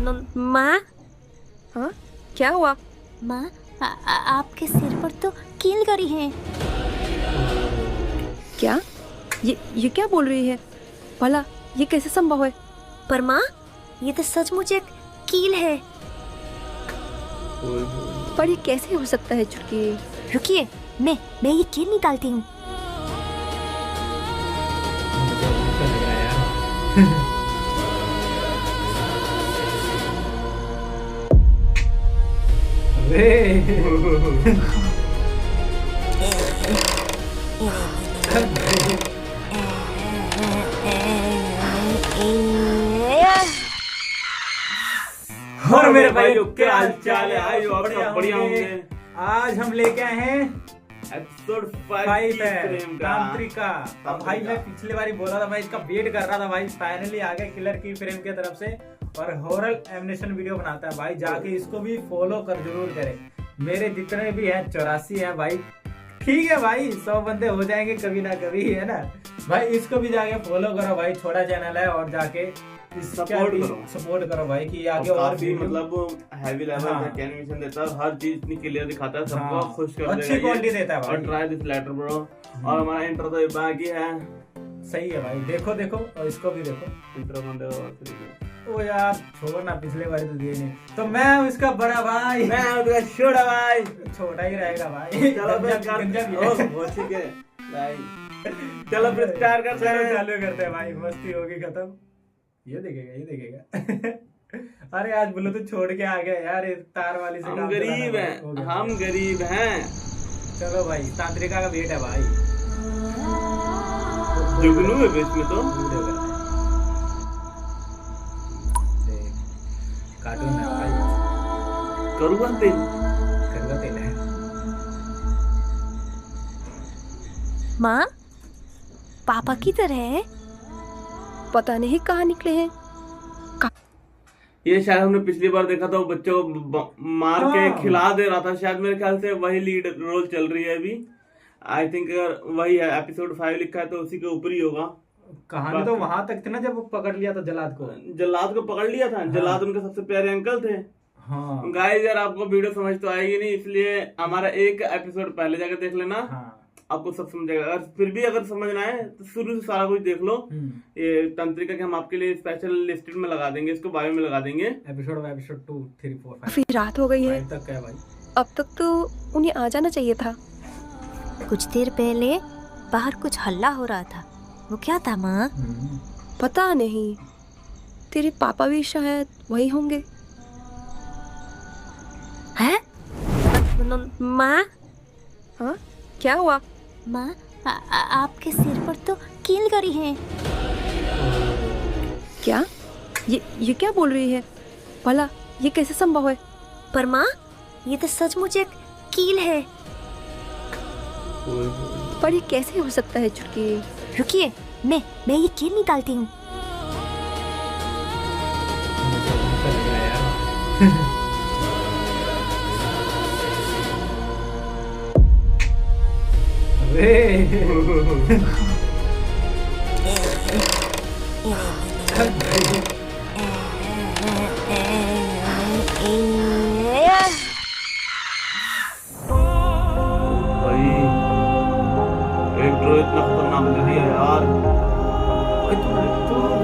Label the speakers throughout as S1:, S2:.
S1: माँ।
S2: हाँ, क्या हुआ?
S1: माँ, आपके सिर पर तो कील गरी है।
S2: क्या? ये क्या बोल रही है? भला ये कैसे संभव है?
S1: पर माँ, ये तो सचमुच एक कील है।
S2: पर ये कैसे हो सकता है चुटकी?
S1: रुकिए, मैं ये कील निकालती हूँ।
S3: और मेरे भाई क्या हाल चाल है?
S4: आज और सब बढ़िया होंगे।
S3: आज हम लेके आए हैं
S4: एपिसोड 5
S3: है तांत्रिका। अब भाई मैं पिछले बार ही बोला था, मैं इसका वेट कर रहा था भाई। फाइनली आ गया किलर की फ्रेम की तरफ से और हॉरर एनिमेशन वीडियो बनाता है भाई। जाके इसको भी फॉलो कर जरूर करें। मेरे जितने भी हैं 84 हैं भाई। ठीक है भाई, 100 बंदे हो जाएंगे कभी ना कभी, है ना भाई। इसको भी जाके फॉलो करो भाई, छोटा चैनल है और जाके सपोर्ट करो भाई कि आगे और भी
S4: मतलब हैवी लेवल का एनिमेशन देता है, हर चीज इतनी क्लियर दिखाता है, सबको खुश कर देगा,
S3: अच्छी क्वालिटी देता है भाई।
S4: और ट्राई दिस लेटर ब्रो। और हमारा इंट्रो तो बाकी है।
S3: सही है भाई, देखो और इसको भी देखो।
S4: इंट्रो बंद हो।
S3: ओ यार छोड़ ना, पिछले बार तो दिए नहीं। तो मैं हूं इसका बड़ा भाई,
S4: मैं उसका छोटा भाई।
S3: छोटा ही रहेगा भाई।
S4: चलो वो ठीक है भाई। चलो फिर स्टार्ट करते हैं।
S3: चालू करते हैं भाई, मस्ती होगी खत्म। ये देखेगा। अरे आज बोलो तो छोड़ के आ गया यार, तार वाली से।
S4: हम गरीब हैं।
S3: चलो भाई, तांत्रिका का वेट है भाई।
S4: जुगनू है बीच में तो।
S3: कार्टून है भाई।
S4: करुआ तेल
S3: है।
S1: माँ, पापा किधर है?
S2: पता नहीं कहाँ निकले हैं।
S4: ये शायद हमने पिछली बार देखा था, वो बच्चों को मार के खिला दे रहा था। शायद मेरे ख्याल से वही लीड रोल चल रही है अभी। आई थिंक अगर वही है, एपिसोड 5 लिखा है तो उसी के ऊपर ही होगा।
S3: कहानी तो वहां तक थी ना, जब वो पकड़ लिया था जल्लाद को
S4: पकड़ लिया था। जल्लाद उनके सबसे प्यारे अंकल थे।
S3: हाँ
S4: गाइस यार, आपको वीडियो समझ तो आएगी नहीं, इसलिए हमारा एक एपिसोड पहले जाकर देख लेना। आपको सब समझेगा। अगर फिर भी अगर समझना है तो शुरू से सारा कुछ देख लो। ये तंत्रिका के हम आपके लिए स्पेशल लिस्टेड में लगा देंगे, इसको बायो में लगा देंगे।
S3: एपिसोड 2, 3, 4, 5
S2: फिर रात हो गई है।
S3: तक है भाई।
S2: अब तक तो उन्हें आ जाना चाहिए था।
S1: कुछ देर पहले बाहर कुछ हल्ला हो रहा था, वो क्या था माँ?
S2: पता नहीं, तेरे पापा भी शायद वही होंगे।
S1: है? माँ।
S2: हाँ, क्या हुआ?
S1: माँ, आपके सिर पर तो कील गरी है।
S2: क्या? ये क्या बोल रही है? भला ये कैसे संभव है?
S1: पर माँ, ये तो सचमुच एक कील है।
S2: पर ये कैसे हो सकता है चुटकी?
S1: रुकिए, मैं ये कील निकालती हूँ।
S4: इतना खतरनाक लगी है यार
S3: भाई।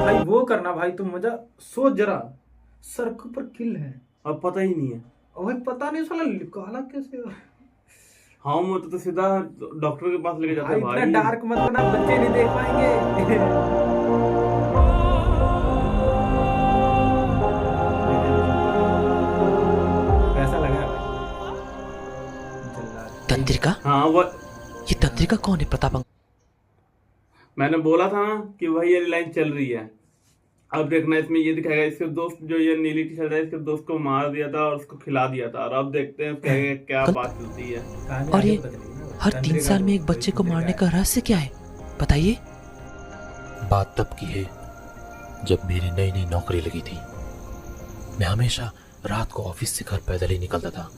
S3: भाई वो करना भाई, तुम मजा सोच जरा। सर के ऊपर किल है,
S4: अब पता ही नहीं है।
S3: भाई पता नहीं साला काला कैसे।
S4: हाँ, वो तो सीधा डॉक्टर के पास लेके जाते हैं भाई।
S3: इतना डार्क मत बना, बच्चे नहीं देख पाएंगे। कैसा लगा भाई
S5: तंत्रिका?
S4: हाँ, वो
S5: ये तंत्रिका कौन है प्रताप?
S4: मैंने बोला था ना कि वही ये लाइन चल रही है। अब देखना, इसमें ये दिखाएगा इसके दोस्त, जो ये नीली टी शर्ट है, इसके दोस्त को मार दिया था और उसको खिला दिया था। और अब देखते हैं क्या बात चलती है।
S5: और ये हर 3 साल में एक बच्चे को मारने का रहस्य क्या है, बताइए।
S6: बात तब की है जब मेरी नई नई नौकरी लगी थी। मैं हमेशा रात को ऑफिस से घर पैदल ही निकलता था।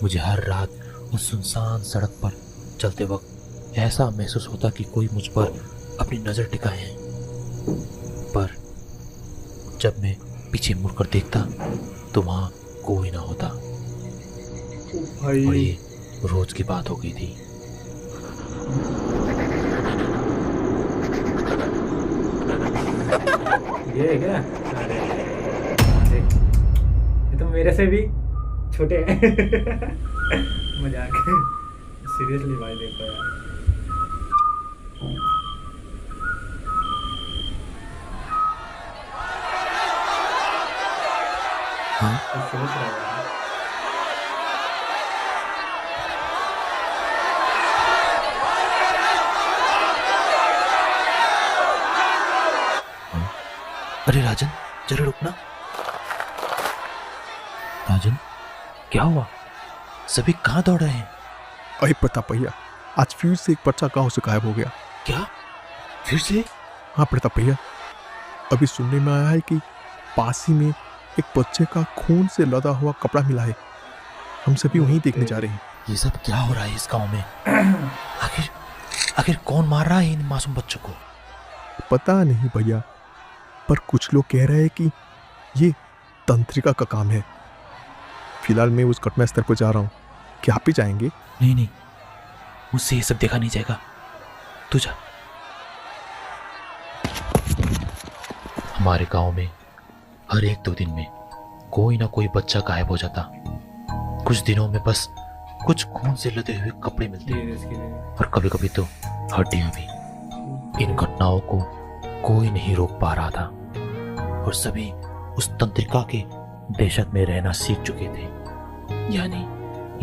S6: मुझे हर रात उस सुनसान सड़क पर चलते वक्त ऐसा महसूस होता कि कोई मुझ पर अपनी नजर टिकाए है। पर जब मैं पीछे मुड़कर देखता तो वहां कोई ना होता। और
S4: भाई
S6: ये रोज की बात हो गई थी।
S3: ये है क्या? अरे देख, ये तो मेरे से भी छोटे हैं। मजाक, सीरियसली भाई देखो यार।
S6: हाँ
S3: तो सोच रहा है
S6: अरे राजन, जरा रुकना। राजन, क्या हुआ? सभी कहाँ दौड़ रहे हैं?
S7: अरे प्रताप भैया, आज फिर से एक बच्चा गांव से गायब हो गया।
S6: क्या? फिर से?
S7: हाँ प्रताप भैया, अभी सुनने में आया है कि पास ही में एक बच्चे का खून से लदा हुआ कपड़ा मिला है। हम सभी वहीं देखने जा रहे हैं।
S6: ये सब क्या हो रहा है इस गांव में? आखिर कौन मार रहा है इन मासूम बच्चों को?
S7: पता नहीं भैया, पर कुछ लोग कह रहे हैं कि ये तंत्रिका का काम है। फिलहाल मैं उस घटनास्थल पर जा रहा हूँ। क्या आप भी जाएंगे?
S6: नहीं नहीं, मुझसे ये सब देखा नहीं जाएगा। तू जा। हमारे गांव में हर 1-2 दिन में कोई ना कोई बच्चा गायब हो जाता। कुछ दिनों में बस कुछ खून से लदे हुए कपड़े मिलते और कभी कभी तो हड्डियां भी। इन घटनाओं को कोई नहीं रोक पा रहा था और सभी उस तंत्रिका के दहशत में रहना सीख चुके थे। यानी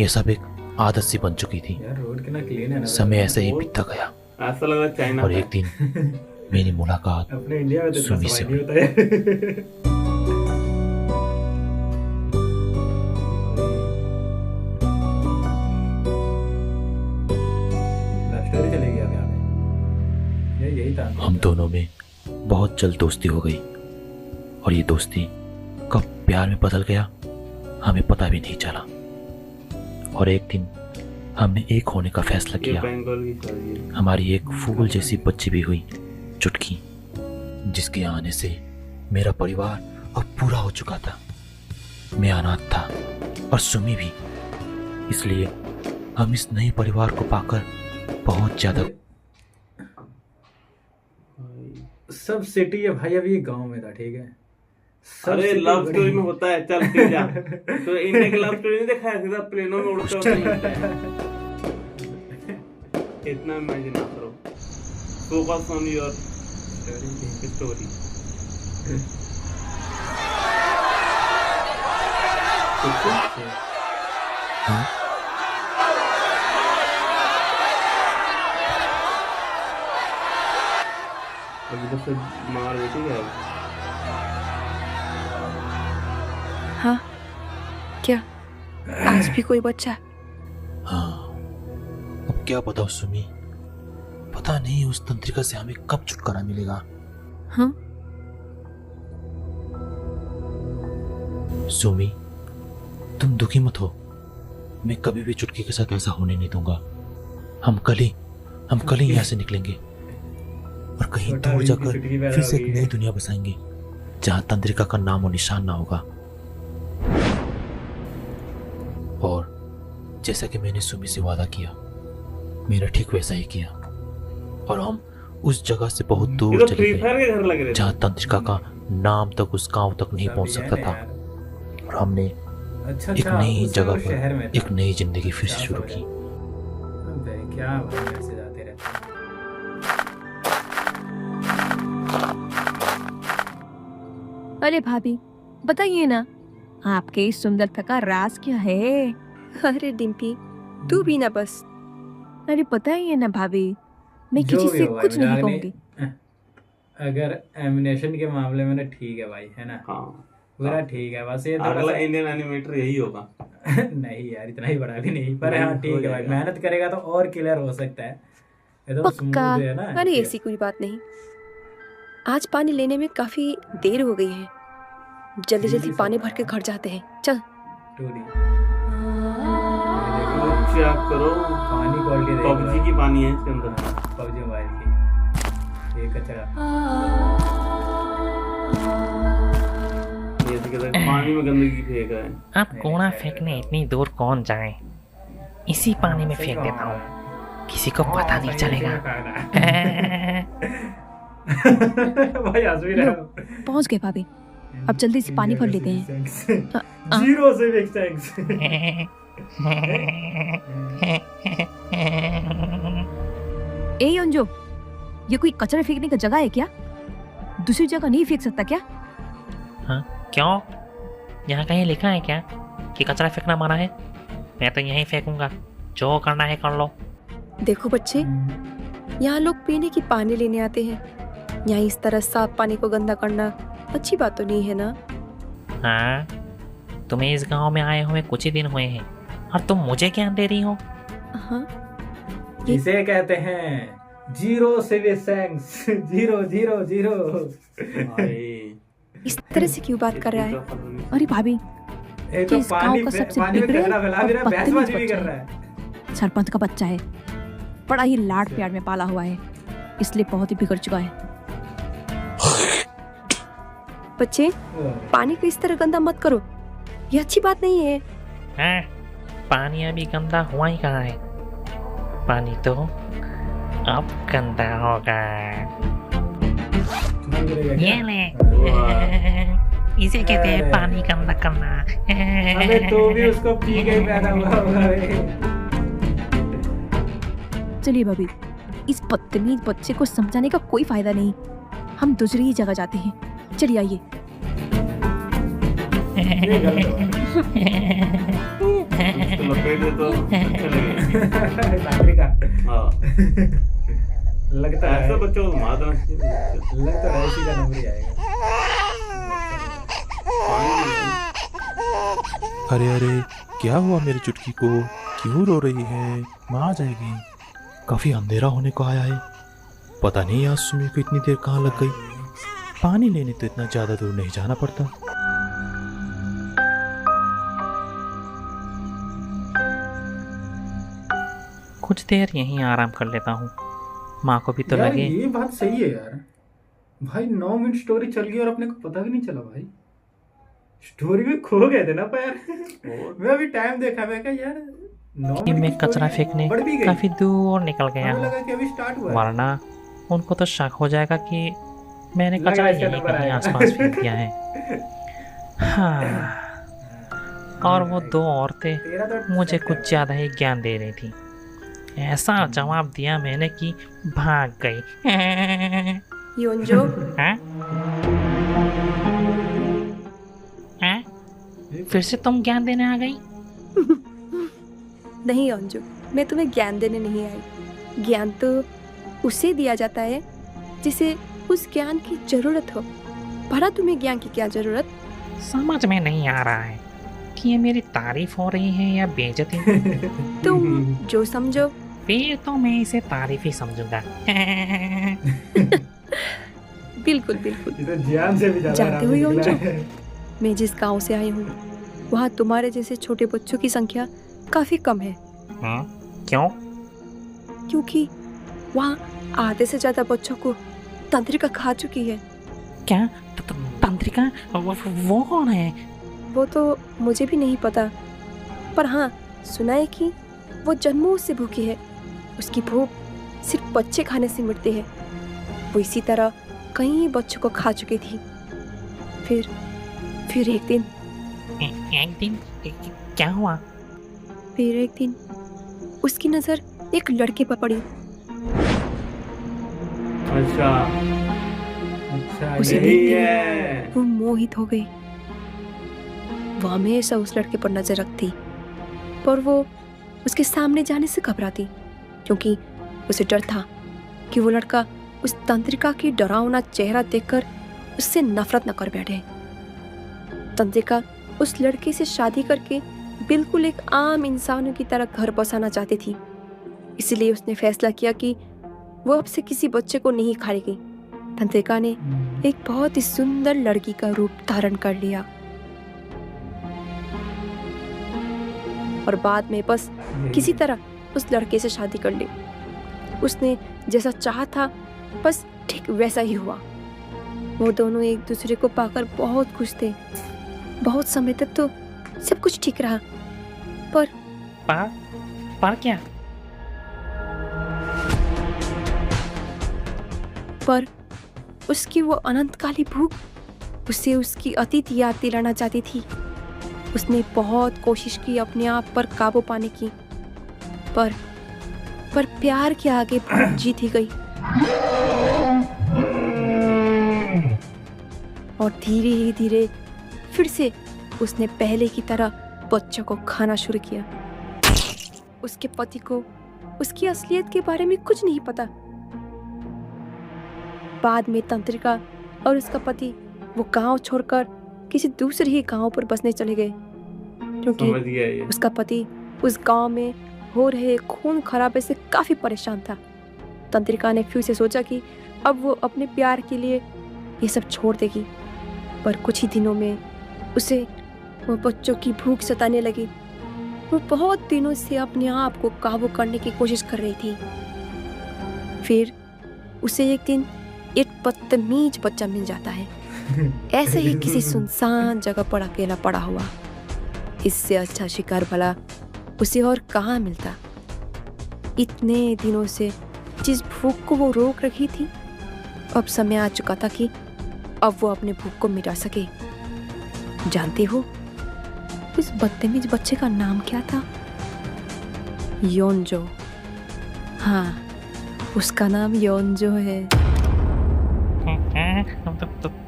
S6: यह सब एक आदत सी बन चुकी थी।
S3: यार, रोड कितना क्लीन है ना।
S6: समय ऐसे ही बीतता गया
S4: ऐसा लग रहा है चाइना
S6: और
S4: का।
S6: एक दिन मेरी मुलाकात
S3: अपने इंडिया में तो
S6: सुमी
S3: इतना
S6: से
S3: सफाई नहीं होता है। लव स्टोरी चलेगी अब यहाँ पे। यही था।
S6: हम दोनों में बहुत जल्द दोस्ती हो गई और ये दोस्ती कब प्यार में बदल गया हमें पता भी नहीं चला। और एक दिन हमने एक होने का फैसला
S4: ये
S6: किया।
S4: बंगाल की शादी है।
S6: हमारी एक फूल जैसी बच्ची भी हुई, चुटकी, जिसके आने से मेरा परिवार अब पूरा हो चुका था। मैं अनाथ था और सुमी भी, इसलिए हम इस नए परिवार को पाकर बहुत ज्यादा।
S3: सब सिटी है भाई, अभी ये गांव में था, ठीक है। सब
S4: अरे
S3: city
S4: लव
S3: बड़ी-
S4: स्टोरी में होता है, चल ठीक जा। तो इंडिया की लव स्टोरी नहीं देखा है, सीधा प्लेनों में उड़ते हुए मिलते हैं। इतना इमेजिन ना करो। Focus on your story.
S6: हाँ?
S4: अभी तो फिर मार बेटी है।
S2: हाँ, क्या आज भी कोई बच्चा?
S6: हाँ, अब क्या बताओ सुमी, पता नहीं उस तंत्रिका से हमें कब छुटकारा मिलेगा।
S2: हाँ,
S6: सुमी, तुम दुखी मत हो, मैं कभी भी चुटकी के साथ ऐसा होने नहीं दूंगा। हम कल ही यहाँ से निकलेंगे और कहीं
S3: छोटा
S6: दूर
S3: भी
S6: जाकर
S3: चुटकी पैदा
S6: फिर से एक
S3: होगी।
S6: नई दुनिया बसाएंगे जहाँ तंत्रिका का नाम और निशान ना होगा। और जैसा कि मैंने सुमी से वादा किया, मेरा ठीक वैसा ही किया और हम उस जगह से बहुत
S4: ये
S6: दूर
S4: तो
S6: चले
S4: फ्री
S6: गए
S4: फायर के घर लग रहे थे।
S6: जहाँ तंत्रिका का नाम तक उस गांव तक नहीं
S3: सब
S6: पहुंच
S3: ये
S6: सकता
S3: है
S6: था।
S3: यार।
S6: और हमने
S3: अच्छा
S6: एक नई
S3: उस
S6: जगह
S3: शहर में
S6: पर
S3: था।
S6: एक नई जिंदगी फिर से
S3: क्या
S6: शुरू
S3: समझ?
S6: की।
S3: अबे क्या भाई, ऐसे जाते रहते हैं।
S2: अरे भाभी, बताइए ना, आपके इस सुंदरता का राज क्या है? अरे डिम्पी, तू भी ना बस। अरे बताइए ना भाभी, मैं
S3: जो
S2: किसी
S3: भी
S2: से
S3: हो भाई,
S2: कुछ नहीं
S3: मजाक नहीं।
S2: कहूंगी।
S3: अगर एमिनेशन के मामले में ना ठीक है भाई, है ना,
S4: हाँ,
S3: पूरा ठीक है। बस ये थोड़ा
S4: अगला
S3: सा
S4: इंडियन एनिमेटर यही होगा।
S3: नहीं यार, इतना ही बड़ा भी नहीं, पर हाँ
S4: नहीं,
S3: ठीक
S4: हो
S3: है भाई,
S4: जाएगा।
S3: मेहनत करेगा तो और क्लियर हो सकता है। ये तो
S2: पक्का।
S3: smooth है ना।
S2: अरे ऐसी कोई बात नहीं। आज पानी लेने में काफी देर हो गई है, जल्दी जल्दी
S3: जल्दी
S2: पानी
S3: से
S2: भर के घर जाते हैं। चल।
S3: 2D
S4: चेक करो,
S3: पानी क्वालिटी
S4: पबजी की पानी है इसके अंदर।
S3: पबजी मोबाइल की ये कचरा।
S4: कहता है पानी में गंदगी फेंक रहा है।
S6: अब कूड़ा फेंकने इतनी दूर कौन जाए, इसी पानी में फेंक देता हूँ, किसी को पता नहीं चलेगा।
S3: भाई हंस भी रहे हो।
S2: पहुंच गए भाभी, अब जल्दी से पानी भर लेते हैं।
S3: Zero civic sense.
S2: ए अंजो, ये कोई कचरा फेंकने का जगह है क्या? दूसरी जगह नहीं फेंक सकता क्या?
S6: हाँ क्यों, यहाँ कहीं लिखा है क्या कि कचरा फेंकना मना है? मैं तो यहीं फेंकूंगा, जो करना है कर लो।
S8: देखो बच्चे, यहाँ लोग पीने की पानी लेने आते हैं, यहाँ इस तरह साफ पानी को गंदा करना अच्छी बात तो नहीं है ना?
S6: हाँ, तुम्हें इस गांव में आए हुए कुछ ही दिन हुए हैं और तुम मुझे ज्ञान दे रही हो?
S8: हाँ,
S3: इसे कहते हैं zero civic sense. Zero zero zero.
S4: भाई
S8: इस तरह से क्यों बात कर रहा है?
S2: अरे भाभी,
S3: ये तो
S2: इस गांव का सबसे
S3: पानी में
S2: बिगड़े
S3: कचरा फैला भी रहा है,
S2: और
S3: बहसबाजी भी
S2: बदतमीज
S3: कर रहा है।
S2: सरपंच का बच्चा है, बड़ा ही लाड प्यार में पाला हुआ है, इसलिए बहुत ही बिगड़ चुका है।
S8: बच्चे, पानी को इस तरह गंदा मत करो, ये अच्छी बात नहीं है।
S6: हाँ, पानी अभी गंदा हुआ ही कहाँ है, पानी तो अब गंदा होगा। ये ले, इसे कहते हैं पानी गंदा करना।
S3: अबे तो भी उसको पी के ही पैदा हुआ होगा रे।
S2: चलिए भाभी, इस बदतमीज बच्चे को समझाने का कोई फायदा नहीं, हम दूसरी ही जगह जाते हैं। चलिए आइए।
S3: ये गलत
S4: उसको लपेट दे तो अच्छा लगेगा।
S3: लाकड़ी का
S4: हाँ,
S3: लगता है,
S4: ऐसे बच्चों को मार देना चाहिए।
S3: लगता है इसी का नंबर ही आएगा।
S6: अरे अरे, क्या हुआ मेरी चुटकी को, क्यों रो रही है? माँ आ जाएगी। काफी अंधेरा होने को आया है, पता नहीं आज सुमी को इतनी देर कहाँ लग गई। पानी लेने तो इतना ज्यादा दूर नहीं जाना पड़ता। कुछ देर यहीं आराम कर लेता हूँ, माँ को भी तो
S3: यार
S6: लगे।
S3: ये बात सही है यार, भाई 9 मिनट स्टोरी चल गई और अपने को पता भी नहीं चला। भाई स्टोरी में खो गए थे ना पैर। मैं अभी टाइम देखा, मैं कहा यार 9
S6: कि
S3: मिनट
S6: मैं
S3: की स्टोरी
S6: कचरा फेंकने
S3: बढ़ भी गई।
S6: काफी दूर निकल गया
S3: हमें
S6: हूँ,
S3: लगा कि अभी स्टार्ट हुआ है।
S6: वरना उनको तो शक हो जाएगा कि मैंने
S3: लगा
S6: कचरा
S3: इसका
S6: यहीं
S3: नंबर
S6: कहीं
S3: आएगा।
S6: आसपास फेंक दिया है। हाँ, और वो दो औरतें
S3: तेरा तो
S6: मुझे
S3: set
S6: कुछ
S3: है।
S6: ज्यादा ही ज्ञान दे रही थी। ऐसा जवाब दिया मैंने कि भाग गई।
S8: योंजो,
S6: हाँ? हाँ? फिर से तुम ज्ञान देने आ गई?
S8: नहीं योंजो, मैं तुम्हें ज्ञान देने नहीं आई। ज्ञान तो उसे दिया जाता है जिसे उस ज्ञान की जरूरत हो। भला तुम्हें ज्ञान की क्या जरूरत?
S6: समझ में नहीं आ रहा है कि ये मेरी तारीफ हो रही है या बेइज्जती।
S8: तुम जो समझो।
S6: फिर तो मैं इसे तारीफ ही समझूंगा।
S8: बिल्कुल बिल्कुल।
S3: ये तो जान से भी ज्यादा
S8: जानते हो
S3: आराम
S8: योंजो,
S3: निकला है।
S8: मैं जिस गांव से आई हूँ वहाँ तुम्हारे जैसे छोटे बच्चों की संख्या काफी कम है,
S6: हाँ? क्यों?
S8: क्योंकि वहाँ आधे से ज्यादा बच्चों को तंत्रिका खा चुकी है।
S6: क्या? तंत्रिका? वो कौन है?
S8: वो तो मुझे भी नहीं पता, पर हाँ सुना है कि वो जन्मों से भूखी है। उसकी भूख सिर्फ बच्चे खाने से मिटती है। वो इसी तरह कई बच्चों को खा चुकी थी। फिर एक दिन
S6: एक दिन क्या हुआ?
S8: उसकी नजर एक लड़के पर पड़ी।
S4: अच्छा,
S8: उसे
S4: यही
S8: देखते
S4: है।
S8: वो मोहित हो गई। वो हमेशा उस लड़के पर नजर रखती, पर वो उसके सामने जाने से घबराती, क्योंकि उसे डर था कि वो लड़का उस तंत्रिका की डरावना चेहरा देखकर उससे नफरत न कर बैठे। तंत्रिका उस लड़के से शादी करके बिल्कुल एक आम इंसानों की तरह घर बसाना चाहती थी। इसलिए उसने फैसला किया कि वो अब से किसी बच्चे को नहीं खाएगी। तंत्रिका ने एक बहुत ही सुंदर लड़की का रूप धारण कर लिया और बाद में बस किसी तरह उस लड़के से शादी कर ली। उसने जैसा चाहा था बस ठीक वैसा ही हुआ। वो दोनों एक दूसरे को पाकर बहुत खुश थे। बहुत समय तक तो सब कुछ ठीक रहा, पर
S6: क्या?
S8: पर उसकी वो अनंतकाली भूख उसे उसकी अतीत याद दिलाना चाहती थी। उसने बहुत कोशिश की अपने आप पर काबू पाने की, पर प्यार के आगे भूख जीत ही गई। और धीरे ही धीरे फिर से उसने पहले की तरह बच्चों को खाना शुरू किया। उसके पति को उसकी असलियत के बारे में कुछ नहीं पता। बाद में तंत्रिका और उसका पति वो गांव छोड़कर किसी दूसरे ही गांव पर बसने चले गए, क्योंकि उसका पति उस गांव में हो रहे खून खराबे से काफी परेशान था। तंत्रिका ने फिर से सोचा कि अब वो अपने प्यार के लिए ये सब छोड़ देगी, पर कुछ ही दिनों में उसे वो बच्चों की भूख सताने लगी। वो बहुत दिनों से अपने आप को काबू करने की कोशिश कर रही थी। फिर उसे एक दिन एक बदतमीज बच्चा मिल जाता है, ऐसे ही किसी सुनसान जगह पर अकेला पड़ा हुआ। इससे अच्छा शिकार भला उसे और कहाँ मिलता। इतने दिनों से जिस भूख को वो रोक रखी थी, अब समय आ चुका था कि अब वो अपने भूख को मिटा सके। जानते हो उस बदतमीज बच्चे का नाम क्या था? योंजो। हाँ, उसका नाम योंजो है।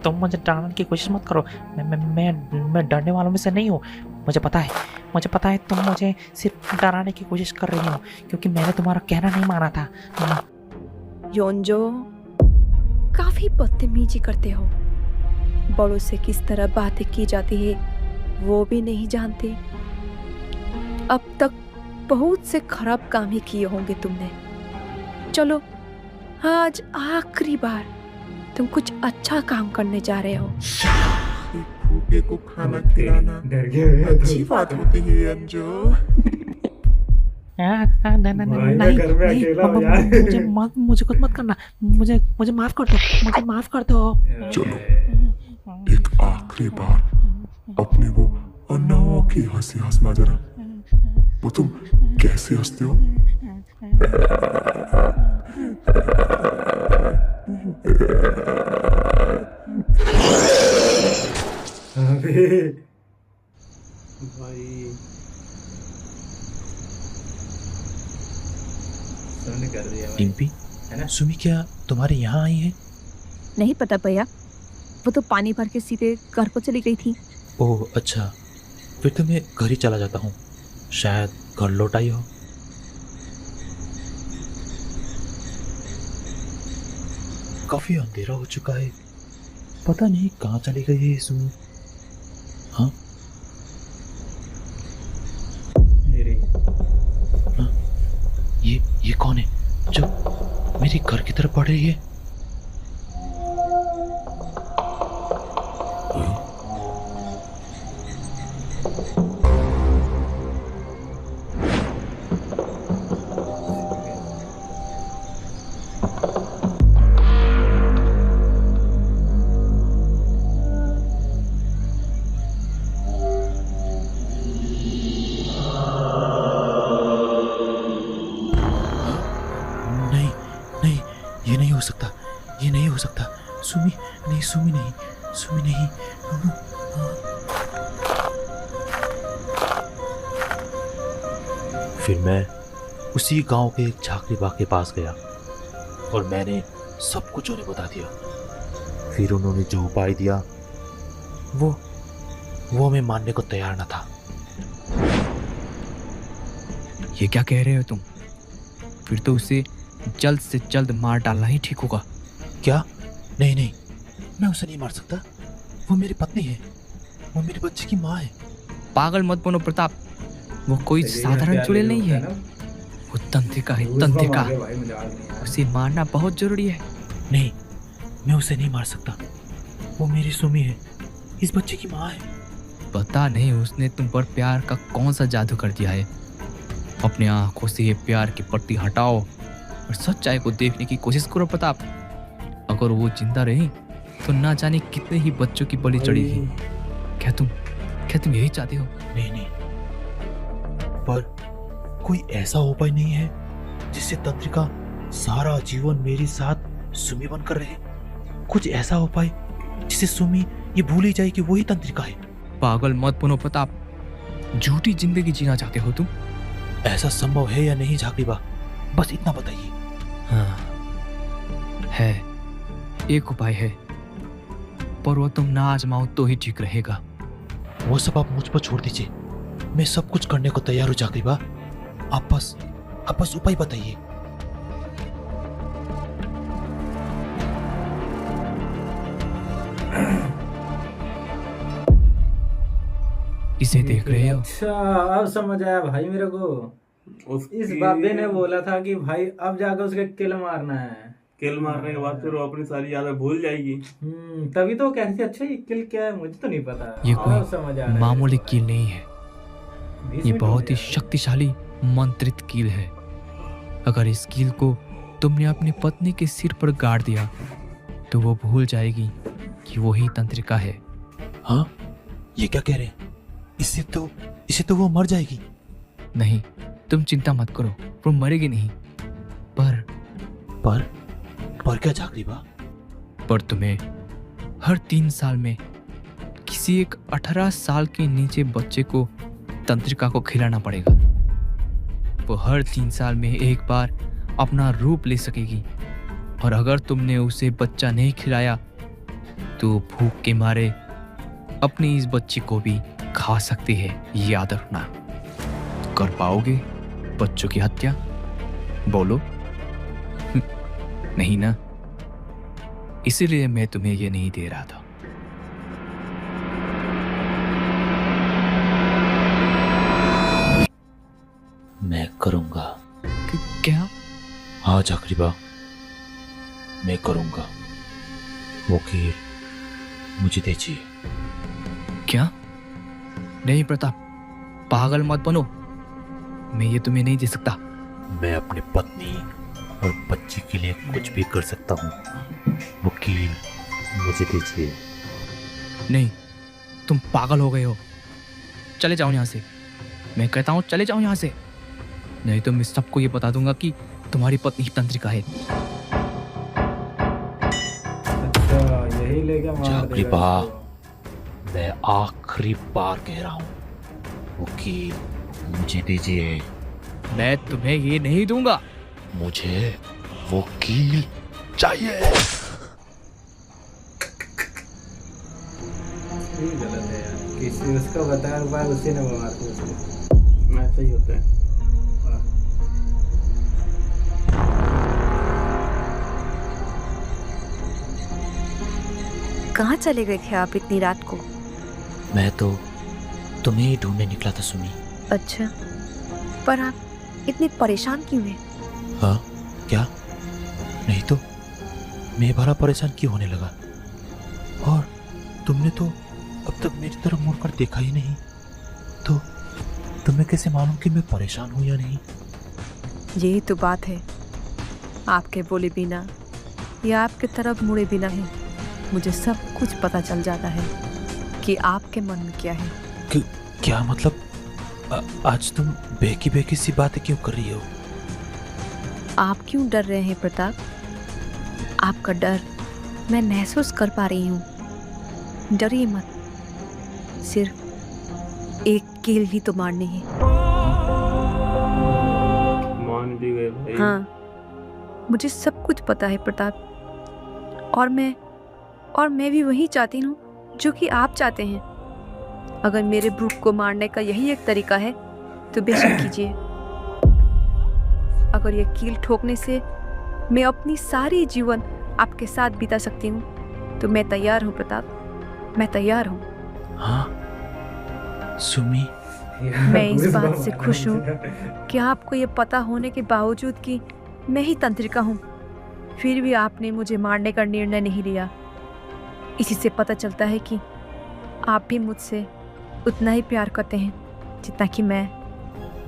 S6: तुम मुझे डराने की कोशिश मत करो। मैं डरने वालों में से नहीं हूँ। मुझे पता है तुम मुझे सिर्फ डराने की कोशिश कर रही हो, क्योंकि मैंने तुम्हारा कहना नहीं माना था।
S8: योंजो, काफी बदतमीजी करते हो। बड़ों से किस तरह बातें की जाती है वो भी नहीं जानते। अब तक बहुत से खराब काम ही किए होंगे तुमने। चलो आज आखिरी बार तुम कुछ अच्छा काम करने जा रहे हो।
S7: भूखे को खाना खिलाना अच्छी बात होती है अंजू।
S6: मुझे कुछ मत करना। मुझे माफ कर दो। मुझे माफ कर दो।
S7: चलो एक आखिरी बार अपनी वो अनोखी हंसी हंसना जरा। वो तुम कैसे हंसते हो?
S4: भाई
S3: कर दिया भाई।
S6: डिम्पी,
S3: है ना?
S6: सुमी क्या तुम्हारे यहाँ आई है?
S2: नहीं पता भैया, वो तो पानी भर के सीधे घर को चली गई थी।
S6: ओह अच्छा, फिर तो मैं घर ही चला जाता हूँ। शायद घर लौट आई हो। काफी अंधेरा हो चुका है, पता नहीं कहाँ चली गई है सुमी। हाँ, ये कौन है जो मेरी घर की तरफ बढ़ रही है? ये नहीं हो सकता। सुमी नहीं। फिर मैं उसी गांव के एक झाकरी बाग के पास गया और मैंने सब कुछ उन्हें बता दिया। फिर उन्होंने जो उपाय दिया वो मैं मानने को तैयार न था।
S9: ये क्या कह रहे हो तुम? फिर तो उसे जल्द से जल्द मार डालना ही ठीक होगा।
S6: क्या? नहीं, मैं उसे नहीं मार सकता। वो मेरी पत्नी है, वो मेरे बच्चे की माँ है।
S9: पागल मत बनो प्रताप, वो कोई साधारण चुड़ैल नहीं है। वो तंत्रिका है, तंत्रिका। उसे मारना बहुत जरूरी है।
S6: नहीं, मैं उसे नहीं मार सकता। वो मेरी सुमी है, इस बच्चे की माँ है।
S9: पता नहीं उसने तुम पर प्यार का कौन सा जादू कर दिया है। अपने आंखों से ये प्यार की पट्टी हटाओ और सच्चाई को देखने की कोशिश करो प्रताप। अगर वो जिंदा रही तो ना जाने कितने ही बच्चों की बलि चढ़ेगी। क्या तुम क्या तुम यही चाहते हो?
S6: नहीं नहीं, पर कोई ऐसा उपाय नहीं है जिससे तंत्रिका सारा जीवन मेरे साथ सुमी बनकर रहे? कुछ ऐसा उपाय जिससे सुमी ये भूल ही जाए कि वही तंत्रिका है।
S9: पागल मत बनो प्रताप, झूठी जिंदगी जीना चाहते हो तुम?
S6: ऐसा संभव है या नहीं झाकड़ी बा, बस इतना बताइए।
S9: हाँ है, एक उपाय है, पर वो तुम ना आजमाओ तो ही ठीक रहेगा।
S6: वो सब आप मुझ पर छोड़ दीजिए, मैं सब कुछ करने को तैयार हूँ झाकड़ी बा। आप बस उपाय बताइए।
S9: इसे देख रहे हो?
S3: अच्छा, अब समझ आया भाई मेरे को। इस बाबे ने बोला था कि भाई अब जाकर उसके किल मारना है।
S4: किल मारने के बाद फिर वो अपनी सारी यादें भूल जाएगी।
S3: तभी तो कह रही थी अच्छा ये किल क्या है, मुझे तो नहीं पता।
S9: ये
S3: अब समझ आ रहा है।
S9: मामूली कील नहीं है,
S3: 20
S9: ये
S3: मिनट
S9: बहुत ही
S3: हो गया।
S9: शक्तिशाली मंत्रित कील है। अगर इस कील को तुमने अपनी पत्नी के सिर पर गाड़ दिया तो वो भूल जाएगी कि वही तंत्रिका है।
S6: हाँ, ये क्या कह रहे हैं? इससे तो वो मर जाएगी।
S9: नहीं, तुम चिंता मत करो, वो मरेगी नहीं। पर
S6: क्या झाकड़ी बा?
S9: पर तुम्हें हर 3 साल में किसी एक 18 साल के नीचे बच्चे को तंत्रिका को खिलाना पड़ेगा। वो हर 3 साल में एक बार अपना रूप ले सकेगी, और अगर तुमने उसे बच्चा नहीं खिलाया तो भूख के मारे अपनी इस बच्ची को भी खा सकती है। याद रखना। कर पाओगे बच्चों की हत्या? बोलो। नहीं ना? इसीलिए मैं तुम्हें ये नहीं दे रहा था।
S6: मैं करूंगा।
S9: क्या?
S6: हाँ झाकड़ी बा, मैं करूंगा। वो कील मुझे दीजिए।
S9: क्या? नहीं प्रताप, पागल मत बनो, मैं ये तुम्हें नहीं दे सकता।
S6: मैं अपनी पत्नी और बच्ची के लिए कुछ भी कर सकता हूँ। वो कील मुझे दीजिए।
S9: नहीं, तुम पागल हो गए हो। चले जाओ यहाँ से, मैं कहता हूँ चले जाओ यहाँ से, नहीं तो मैं सबको ये बता दूंगा कि तुम्हारी पत्नी ही तंत्रिका है।
S3: अच्छा, यही लेके मार
S6: झाकड़ी
S3: देगा
S6: बा,
S3: इसको।
S6: मैं आखिरी बार कह रहा हूँ, वो कील मुझे दीजिए।
S9: मैं तुम्हें ये नहीं दूंगा।
S6: मुझे वो कील चाहिए।
S3: ये गलत है यार, किसी उसका बताया उपाय उसी ने मार दिया उसको।
S4: ऐसा ही होता है।
S1: कहाँ चले गए थे आप इतनी रात को?
S6: मैं तो तुम्हें ही ढूंढने निकला था सुमी।
S1: अच्छा, पर आप इतने परेशान क्यों हैं?
S6: हाँ क्या? नहीं तो मैं भरा परेशान क्यों होने लगा? और तुमने तो अब तक मेरी तरफ मुड़कर देखा ही नहीं, तो तुम्हें कैसे मालूम कि मैं परेशान हूँ या नहीं?
S8: यही तो बात है, आपके बोले बिना या आपके तरफ मुड़े बिना ही मुझे सब कुछ पता चल जाता है कि आपके मन में क्या है।
S6: क्या मतलब? आज तुम बेकी सी बातें क्यों कर रही हो?
S8: आप क्यों डर रहे हैं प्रताप? आपका डर मैं महसूस कर पा रही हूँ। डरिए मत, सिर्फ एक कील ही तो मारनी है।
S4: मान भी गए भाई।
S8: हाँ, मुझे सब कुछ पता है प्रताप, और मैं भी वही चाहती हूँ जो कि आप चाहते हैं। अगर मेरे भूख को मारने का यही एक तरीका है तो बेशक कीजिए। अगर ये कील ठोकने से मैं अपनी सारी जीवन आपके साथ बिता सकती हूँ तो मैं तैयार हूँ प्रताप, मैं तैयार हूँ।
S6: हाँ सुमी,
S8: मैं इस बात से खुश हूँ कि आपको ये पता होने के बावजूद कि मैं ही तंत्रिका हूँ, फिर भी आपने मुझे मारने का निर्णय नहीं लिया। इसी से पता चलता है कि आप भी मुझसे उतना ही प्यार करते हैं जितना कि मैं।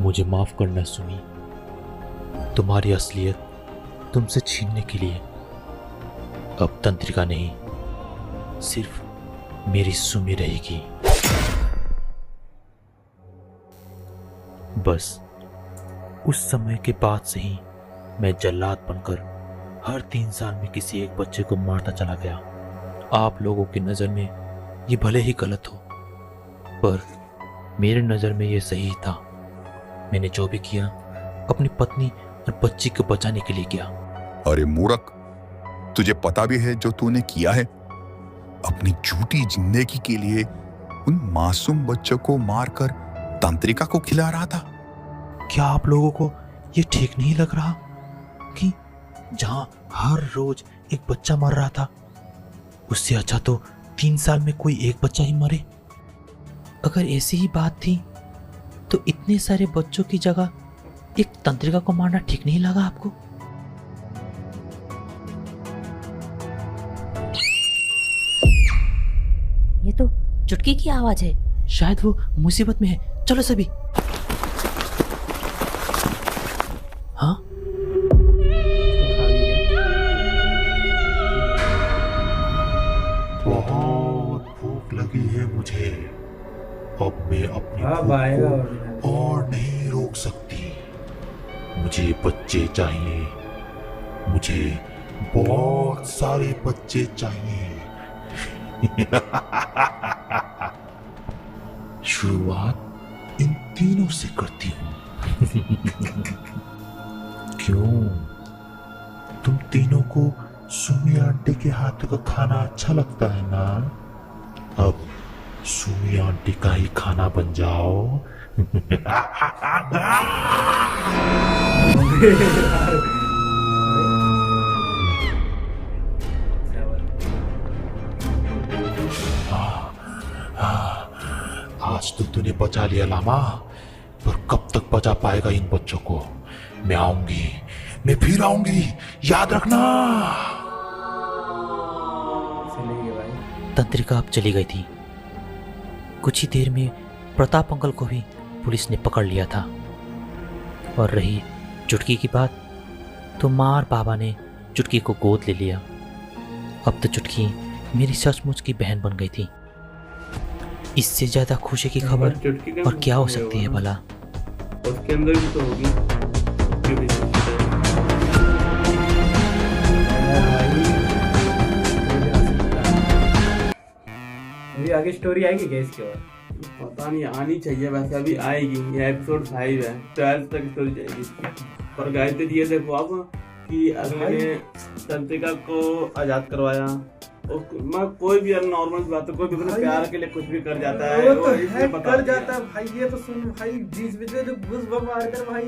S6: मुझे माफ करना सुमी, तुम्हारी असलियत तुमसे छीनने के लिए अब तंत्रिका नहीं, सिर्फ मेरी सुमी रहेगी। बस उस समय के बाद से ही मैं जल्लाद बनकर हर 3 साल में किसी एक बच्चे को मारता चला गया। आप लोगों की नज़र में ये भले ही गलत हो, पर मेरे नज़र में ये सही था। मैंने जो भी किया अपनी पत्नी और बच्ची को बचाने के लिए किया।
S10: अरे मूर्ख, तुझे पता भी है जो तूने किया है? अपनी झूठी जिंदगी के लिए उन मासूम बच्चों को मारकर तंत्रिका को खिला रहा था।
S6: क्या आप लोगों को ये ठीक नहीं लग रहा कि जहां हर रोज एक बच्चा मर रहा था, उससे अच्छा तो 3 साल में कोई एक बच्चा ही मरे? अगर ऐसी ही बात थी तो इतने सारे बच्चों की जगह एक तंत्रिका को मारना ठीक नहीं लगा आपको?
S1: ये तो चुटकी की आवाज है।
S6: शायद वो मुसीबत में है। चलो सभी। हाँ,
S10: बहुत भूख लगी है मुझे। अब मैं अपनी
S3: अब
S10: भूख
S3: आएगा
S10: को और नहीं रोक सकती। मुझे बच्चे चाहिए, मुझे बहुत सारे बच्चे चाहिए। शुरुआत इन तीनों से करती हूँ। क्यों, तुम तीनों को सुमी आंटी के हाथ का खाना अच्छा लगता है ना? अब सुमी आंटी का ही खाना बन जाओ। आज तो तूने बचा लिया लामा, पर कब तक बचा पाएगा इन बच्चों को? मैं आऊंगी, मैं फिर आऊंगी, याद रखना।
S6: तंत्रिका अब चली गई थी। कुछ ही देर में प्रताप अंकल को भी पुलिस ने पकड़ लिया था। और रही चुटकी की बात, तो माँ और बाबा ने चुटकी को गोद ले लिया। अब तो चुटकी मेरी सचमुच की बहन बन गई थी। इससे ज्यादा खुशी की खबर और क्या हो सकती है भला?
S4: उसके अंदर भी तो होगी।
S3: अभी आगे स्टोरी आएगी क्या इसके बाद?
S4: पता नहीं, आनी चाहिए वैसे। अभी आएगी, ये एपिसोड 5 है, 12 तक स्टोरी जाएगी। पर गायत्री ये देखो आप कि अगले तंत्रिका को आजाद करवाया। मैं कोई भी नॉर्मल बात है, कोई भी अपने प्यार के लिए कुछ भी कर जाता है,
S3: वो तो है, कर जाता है भाई। ये तो सुन भाई, बीच में जो घुस मार कर भाई,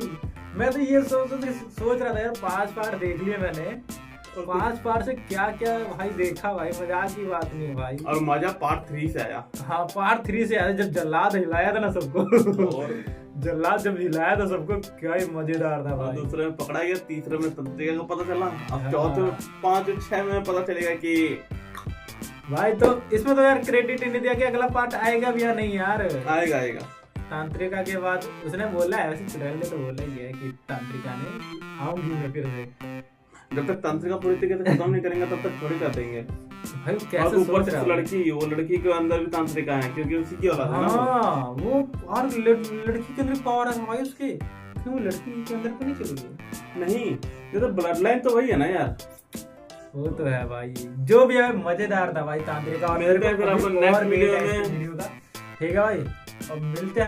S3: मैं तो ये सोच रहा था यार, 5 पार्ट देख लिए मैंने। 5 पार्ट से क्या क्या भाई देखा भाई, मजाक की बात नहीं भाई।
S4: और मजा पार्ट 3 से आया।
S3: हाँ, पार्ट 3 से आया, जब जल्लाद हिलाया था ना सबको। और जल्लाद जब हिलाया था सबको, क्या ही मजेदार था भाई।
S4: दूसरे में पकड़ा गया, तीसरे में तंत्रिका को पता चला, अब चौथे में 5 और 6 में पता चलेगा कि
S3: भाई। तो इसमें तो यार क्रेडिट नहीं दिया कि अगला पार्ट आएगा भी या नहीं यार।
S4: आएगा।
S3: तांत्रिका के बाद उसने बोला है, वैसे चुड़ैल ने तो बोला ही है कि तांत्रिका ने आऊंगी मैं फिर से।
S4: जब तक तांत्रिका पूरी तरीके से खत्म नहीं करेंगे तब तक थोड़ी कर देंगे
S3: भाई। कैसे
S4: ऊपर से वो लड़की के अंदर भी तांत्रिका है, क्योंकि उसी की औलाद है ना
S3: वो। और लड़की के अंदर पावर है भाई उसके, क्यों लड़की के अंदर तो नहीं चलोगे?
S4: नहीं, ये तो ब्लड लाइन तो वही है ना यार।
S3: वो तो है भाई, जो भी है मजेदार था भाई तांत्रिका। और
S4: मिलते हैं फिर अपन नेक्स्ट वीडियो में।
S3: ठीक है भाई, अब मिलते हैं।